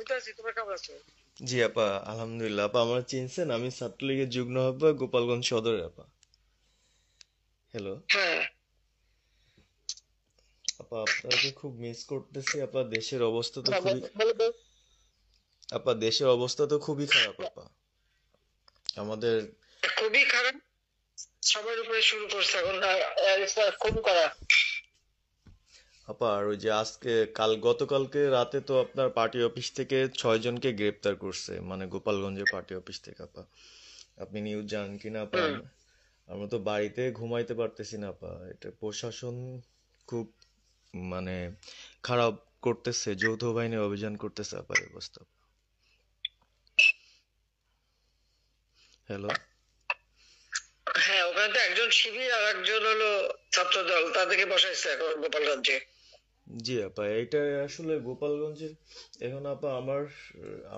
আমি তো আছি, তোমরা কেমন আছো? জি আপা, আলহামদুলিল্লাহ। আপা আমার চিনছেন? আমি ছাত্রলীগের যুগ্ম আহ্বায়ক, গোপালগঞ্জ সদরের আপা। হ্যালো হ্যাঁ। আপা, আপনাকে খুব মিস করতেছি আপা। দেশের অবস্থা তো হ্যাঁ, খুবই বলো তো। আপা, দেশের অবস্থা তো খুবই খারাপ আপা। আমাদের খুবই খারাপ। সবার উপরে শুরু করছে এখন খুব করা। আপা, আর ওই যে আজকে গতকালকে রাতে তো আপনার পার্টি অফিস থেকে 6 জনকে গ্রেপ্তার করছে, মানে গোপালগঞ্জের পার্টি অফিস থেকে আপা। আপনি নিউজ জানেন কিনা আপা? হুম। আমরা তো বাড়িতে ঘুমাইতে পারতেছি না আপা। এটা প্রশাসন খুব মানে খারাপ করতেছে, যৌথ বাহিনী অভিযান করতেছে আপা, এই অবস্থা। হ্যালো। হ্যাঁ, ওখানে তো একজন শিবির আর একজন হলো ছাত্র দল, তাদেরকে বসাইছে এখন গোপালগঞ্জে। জি আপা, এইটা আসলে গোপালগঞ্জের। এখন আপা আমার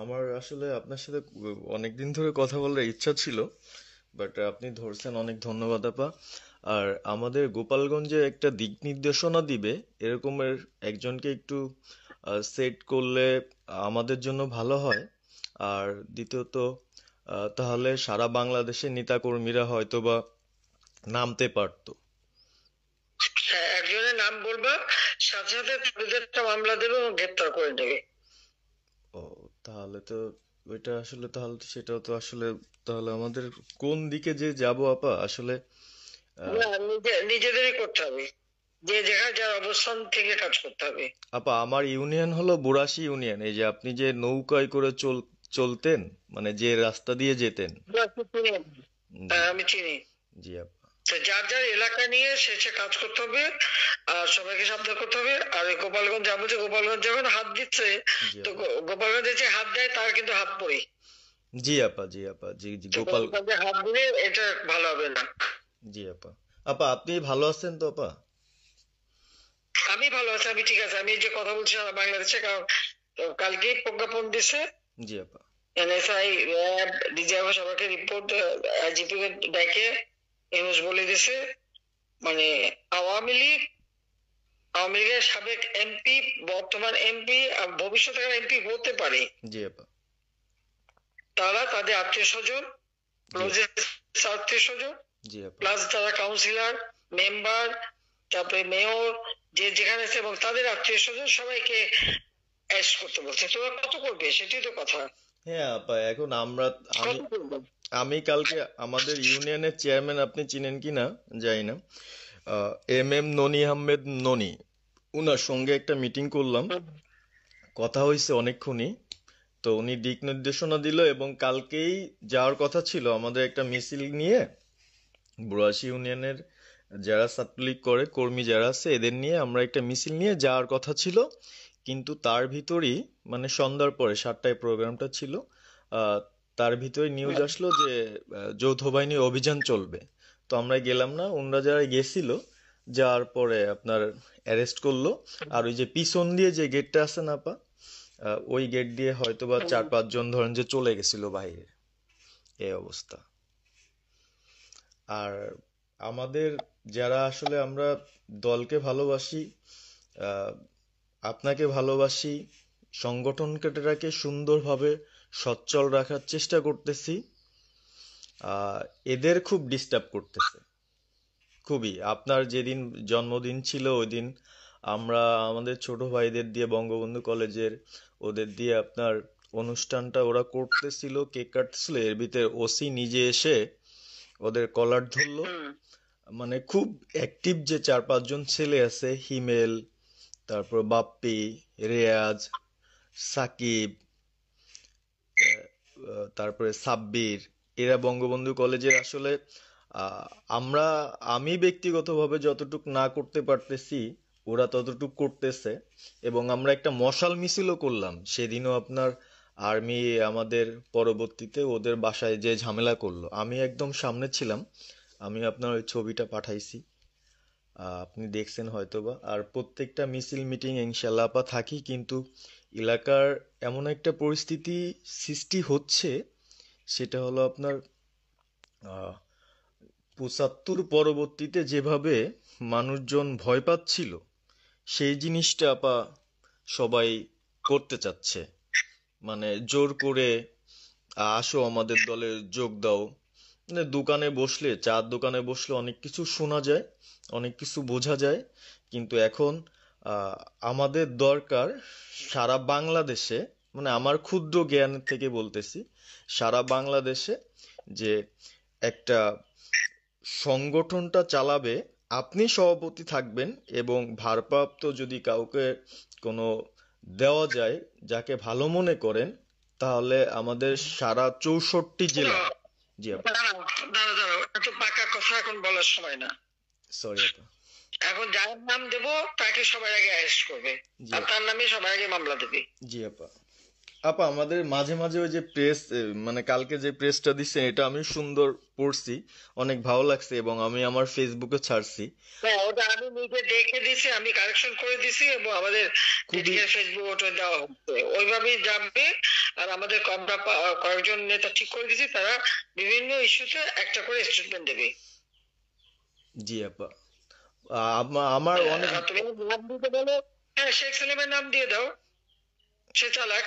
আমার আসলে আপনার সাথে অনেকদিন ধরে কথা বলার ইচ্ছা ছিল, বাট আপনি ধরছেন, অনেক ধন্যবাদ আপা। আর আমাদের গোপালগঞ্জে একটা দিক নির্দেশনা দিবে এরকমের একজনকে একটু সেট করলে আমাদের জন্য ভালো হয়। আর দ্বিতীয়ত, তাহলে সারা বাংলাদেশের নেতাকর্মীরা হয়তোবা নামতে পারতো। হ্যাঁ, একজনের নাম বলবা, সাথে সাথে তাদের একটা মামলা দেবে এবং গ্রেপ্তার করে নেবে। ও, তাহলে তো ওইটা আসলে, তাহলে তো সেটাও তো আসলে, তাহলে আমাদের কোন দিকে যে যাব আপা আসলে। আহ, না, নিজেদেরই করতে হবে। যে যেখানে যার অবস্থান থেকে কাজ করতে হবে। আপা, আমার ইউনিয়ন হলো বুড়াশি ইউনিয়ন। এই যে আপনি যে নৌকায় করে চলতেন, মানে যে রাস্তা দিয়ে যেতেন। জি। হ্যাঁ, আমি চিনি। জি আপা। তো যার যার এলাকা নিয়ে সে সে কাজ করতে হবে। আর সবাইকে সাবধান করতে হবে। আর এই গোপালগঞ্জ যা বলছে, গোপালগঞ্জ যখন হাত দিচ্ছে, জি তো আপা। গোপালগঞ্জে যে হাত দেয় তার কিন্তু হাত পড়ে। জি আপা। জি আপা। জি জি তো গোপাল। গোপালগঞ্জে হাত দিলে এটা ভালো হবে না। জি আপা। আপা, আপনি ভালো আছেন তো আপা? আমি ভালো আছি, আমি ঠিক আছে। আমি এই যে কথা বলছি সারা বাংলাদেশে, কারণ কালকেই প্রজ্ঞাপন দিছে। জি আপা। এনএসআই, র্যাব, ডিজিএফ সবাইকে রিপোর্ট, আইজিপি কে ডেকে ইউনুস বলে দিছে, মানে আওয়ামী লীগ, আওয়ামী লীগের সাবেক এমপি, বর্তমান এমপি আর ভবিষ্যতে এমপি হতে পারে, জি আপা। তারা তাদের আত্মীয় স্বজন, জি আপা। ক্লোজেস্ট আত্মীয় স্বজন, জি আপা। প্লাস যারা কাউন্সিলর, মেম্বার, তারপরে মেয়র, যে যেখানে আছে এবং তাদের আত্মীয় স্বজন সবাইকে অ্যারেস্ট করতে বলছে। তোমরা কত করবে সেটাই তো কথা। হ্যাঁ আপা, এখন আমরা, আমি কত করবে? আমি কালকে আমাদের ইউনিয়নের চেয়ারম্যান, আপনি চিনেন কি না জানি না, এম এম ননি আহমেদ ননি, উনার সঙ্গে একটা মিটিং করলাম। কথা হয়েছে অনেকক্ষণই। তো উনি দিক নির্দেশনা দিল, এবং কালকেই যাওয়ার কথা ছিল আমাদের একটা মিছিল নিয়ে। বুড়াশি ইউনিয়নের যারা ছাত্রলীগ করে কর্মী যারা আছে, এদের নিয়ে আমরা একটা মিছিল নিয়ে যাওয়ার কথা ছিল। কিন্তু তার ভিতরই, মানে সন্ধ্যার পরে 7টায় প্রোগ্রামটা ছিল, আহ, তার ভিতরে নিউজ আসলো যে যৌথ বাহিনী অভিযান চলবে। তো আমরা গেলাম না। ওনরা যারা গেছিল, যাওয়ার পরে আপনার অ্যারেস্ট করলো। আর ওই যে পিছন দিয়ে যে গেটটা আছে না পা, ওই গেট দিয়ে হয়তোবা 4-5 জন ধরেন যে চলে গেছিল বাইরে। এই অবস্থা। আর আমাদের যারা আসলে আমরা দলকে ভালোবাসি, আপনাকে ভালোবাসি, সংগঠনটাকে সুন্দরভাবে সচ্ছল রাখার চেষ্টা করতেছি, আহ, এদের খুব ডিস্টার্ব করতেছে। খুবই। আপনার যেদিন জন্মদিন ছিল ওই দিন আমরা আমাদের ছোট ভাইদের দিয়ে, বঙ্গবন্ধু কলেজের, ওদের দিয়ে আপনার অনুষ্ঠানটা ওরা করতেছিল, কেক কাটতেছিল, এর ভিতরে ওসি নিজে এসে ওদের কলার ধরলো। হুম। মানে খুব অ্যাক্টিভ যে 4-5 জন ছেলে আছে, হিমেল, তারপর বাপ্পি, রেয়াজ, সাকিব, তারপরে সাব্বির, এরা বঙ্গবন্ধু কলেজের আসলে, আহ, আমরা, আমি ব্যক্তিগতভাবে যতটুক না করতে পারতেছি, ওরা ততটুক করতেছে। এবং আমরা একটা মশাল মিছিলও করলাম সেদিনও আপনার। আর্মি আমাদের পরবর্তীতে ওদের বাসায় যে ঝামেলা করলো, আমি একদম সামনে ছিলাম। আমি আপনার ওই ছবিটা পাঠাইছি, আপনি দেখছেন হয়তোবা। আর প্রত্যেকটা মিছিল মিটিং ইনশাল্লাহ আপা থাকি, কিন্তু এলাকার এমন একটা পরিস্থিতি সৃষ্টি হচ্ছে, সেটা হলো আপনার, আহ 75 পরবর্তীতে যেভাবে মানুষজন ভয় পাচ্ছিল, সেই জিনিসটা আপা সবাই করতে চাচ্ছে। মানে জোর করে আসো আমাদের দলে যোগ দাও, মানে দোকানে বসলে, চার দোকানে বসলে অনেক কিছু শোনা যায়, অনেক কিছু বোঝা যায়। কিন্তু এখন আহ, আমাদের দরকার সারা বাংলাদেশে, মানে আমার ক্ষুদ্র জ্ঞান থেকে বলতেছি, সারা বাংলাদেশে যে একটা সংগঠনটা চালাবে, আপনি সভাপতি থাকবেন, এবং ভারপ্রাপ্ত যদি কাউকে কোনো দেওয়া যায় যাকে ভালো মনে করেন, তাহলে আমাদের সারা 64 জেলা। জি আপা। দাঁড়াও দাঁড়াও দাঁড়াও, এত পাকা কথা এখন বলার সময় না। সরি আপা। এখন যার নাম দেবো তাকে সবার আগে অ্যারেস্ট করবে, জি আর আপা। তার নামে সবার আগে মামলা দেবে। জি আপা। আপা আমাদের মাঝে মাঝে ওই যে প্রেস, মানে কালকে যে প্রেসটা দিচ্ছে এটা আমি সুন্দর পড়ছি, অনেক ভালো লাগছে, এবং আমি আমার ফেসবুকে ছাড়ছি। হ্যাঁ, ওটা আমি নিজে দেখে দিছি, আমি কারেকশন করে দিছি, এবং আমাদের খুবই। ফেসবুক ওটা দেওয়া হচ্ছে, ওইভাবেই যাবে। আর আমাদের কয়েকজন নেতা ঠিক করে দিছি, তারা বিভিন্ন ইস্যুতে একটা করে স্টেটমেন্ট দেবে। জি আপা। আমার অনেক। আর তুমি নাম দিতে বলো, হ্যাঁ শেখ সেলিমের নাম দিয়ে দাও, সে চালাক।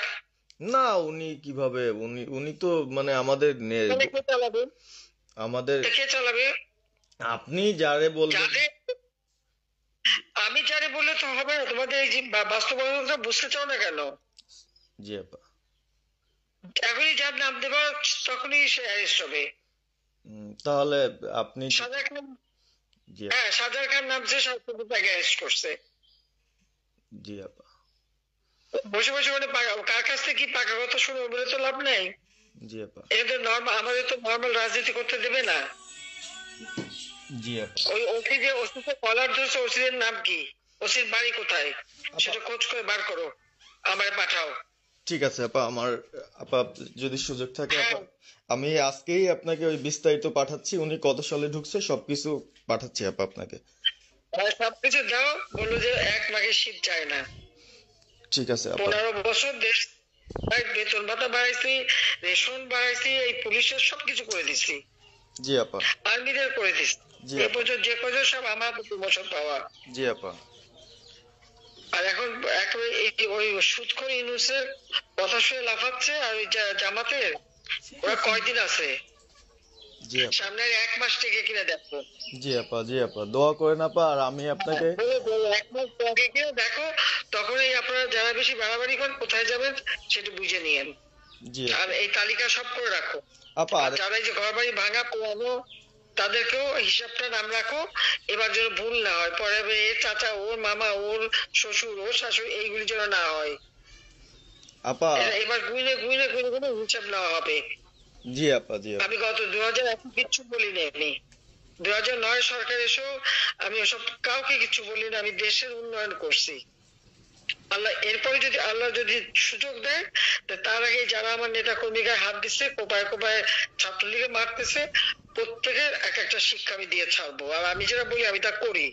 না, উনি কিভাবে, উনি উনি তো মানে আমাদের তাহলে কে চালাবে? আমাদের কে চালাবে? আপনি যারে বলবেন। যাতে আমি যারে বললে তো হবে না, তোমাদের এই যে বাস্তবতা বুঝতে চাও না কেন? জি আপা। এখনই যার নাম দেবা তখনই সে অ্যারেস্ট হবে। তাহলে আপনি। সাজা খান, জি আপা। হ্যাঁ সাজার খান নামছে, সরকার তাকে অ্যারেস্ট করছে। জি আপা। বসে বসে মানে কার কাছ থেকে কি পাকা কথা শুনবো বলে তো লাভ নেই। জি আপা। এটা তো নর্মাল, আমাদের তো নর্মাল রাজনীতি করতে দেবে না। জি আপা। ওই ওসি যে ওসিকে কলার ধরছে, ওসির নাম কি, ওসির বাড়ি কোথায়, আপা সেটা খোঁজ করে বার করো, আমায় পাঠাও। ঠিক আছে আপা, আমার আপা যদি সুযোগ থাকে হ্যাঁ আপা, আমি আজকেই আপনাকে ওই বিস্তারিত পাঠাচ্ছি, উনি কত সালে ঢুকছে সবকিছু পাঠাচ্ছি আপা আপনাকে। হ্যাঁ, সবকিছু দাও, বললো যে এক মাঘের শীত যায় না। ঠিক আছে আপা। 15 বছর দেশ বেতন ভাতা বাড়াইছি, রেশন বাড়াইছি, এই পুলিশের সবকিছু করে দিছি, জি আপা। আর্মিদের করে দিছি। জি এই আপা। পর্যন্ত যে পর্যন্ত সব আমার প্রমোশন পাওয়া। জি আপা। আর এখন একেবারে ওই সুদখোর ইউনূসের কথা শুনে লাফাচ্ছে, আর ওই জামাতের ওরা কয়দিন আছে, জি আপা। সামনে আর 1 মাস থেকে কিনা দেখো। জি আপা। জি আপা, দোয়া করেন আপা, আর আমি আপনাকে। 1 মাস থেকে কিনা দেখো, তখনই আপনারা যারা বেশি বাড়াবাড়ি করেন কোথায় যাবেন সেটা বুঝে নিয়েন। জি আর আপা। এই তালিকা সব করে রাখো। আপা আর আর। যারা এই যে ঘর বাড়ি ভাঙা পোড়ানো, তাদেরকেও হিসাবটা নাম রাখো, এবার যেন ভুল না হয়, পরে আবার এর চাচা, ওর মামা, ওর শ্বশুর, ওর শাশুড়ি, এইগুলি যেন না হয়। আপা। এবার গুইনে গুইনে গুইনে গুইনে হিসাব নেওয়া হবে। জি আপা। জি আপা। আমি গত 2001 কিচ্ছু বলি না, আমি 2009 সরকার এসেও আমি ওসব কাউকে কিছু বলি না, আমি দেশের উন্নয়ন করছি। আল্লাহ এরপরে যদি আল্লাহ যদি সুযোগ দেয়, তার আগে যারা আমার নেতা কর্মীকে হাত দিচ্ছে, কোপায় কোপায় ছাত্রলীগে মারতেছে, প্রত্যেকের এক একটা শিক্ষা আমি দিয়ে ছাড়বো, আর আমি যেটা বলি আমি তা করি।